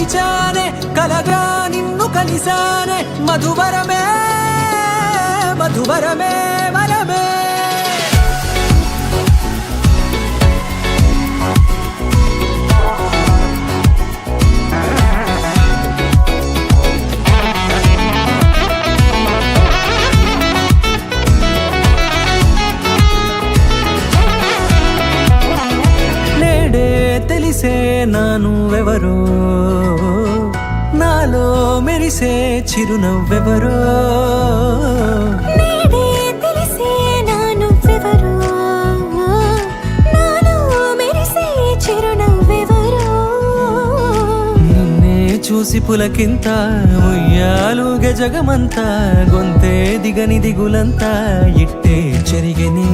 మరిచానే కలగా నిన్ను కలిసానే మధువరమే మధువరమే వరమే తెలిసే నానువెవరో నాలో మెరిసే చిరునవ్వెవరో తెలిసే నానువెవరో నాలో మెరిసే చిరునవ్వెవరో నిన్నే చూసి పులకింత ఉయ్యాలుగ జగమంతా గొంతే దిగని దిగులంతా ఇట్టే చెరిగని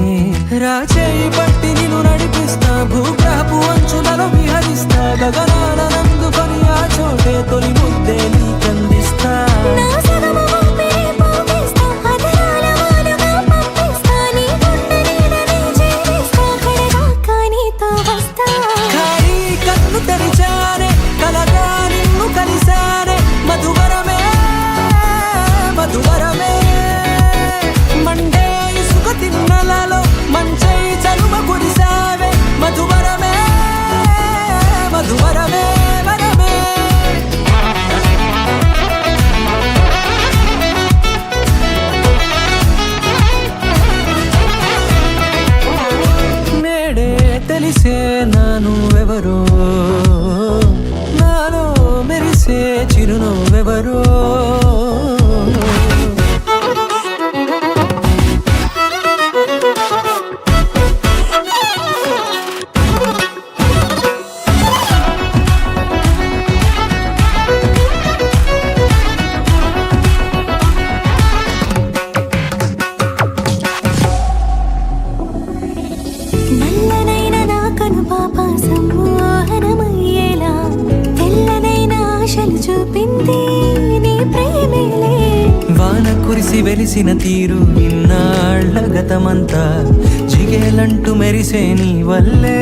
రాచేయి పట్టి నిన్ను నడిపిస్తా భూగ్రహపు అంచులలో విహరిస్తా గగనాల నందుకొని ఆ చోటే తొలి ముద్దే నీకందిస్తా నా సగము ఊపిరి పోగిస్తా అదరాల వాలుగా పంపిస్తా నీ గుండె నీడనే చేరిస్తా కడదాకా నీతో వస్తా ఖాళీ కన్ను తెరిచానే కలగా నిన్ను కలిసానే మధువరమే మధువరమే మండే ఇసుక తిన్నలలో మంచై చలుమ కురిసావే మధువరమే మధువరమే వరమే నేడే తెలిసే నానువెవరో నాలో మెరిసే చిరునవ్వెవరో నల్లనైన నా కనుపాప సమ్మోహనమయ్యేలా తెల్లనైన ఆశలు చూపింది నీ ప్రేమేలే వాన కురిసి వెలిసిన తీరు ఇన్నాళ్ల గతమంతా జిగేలంటూ మెరిసే నీ వల్లే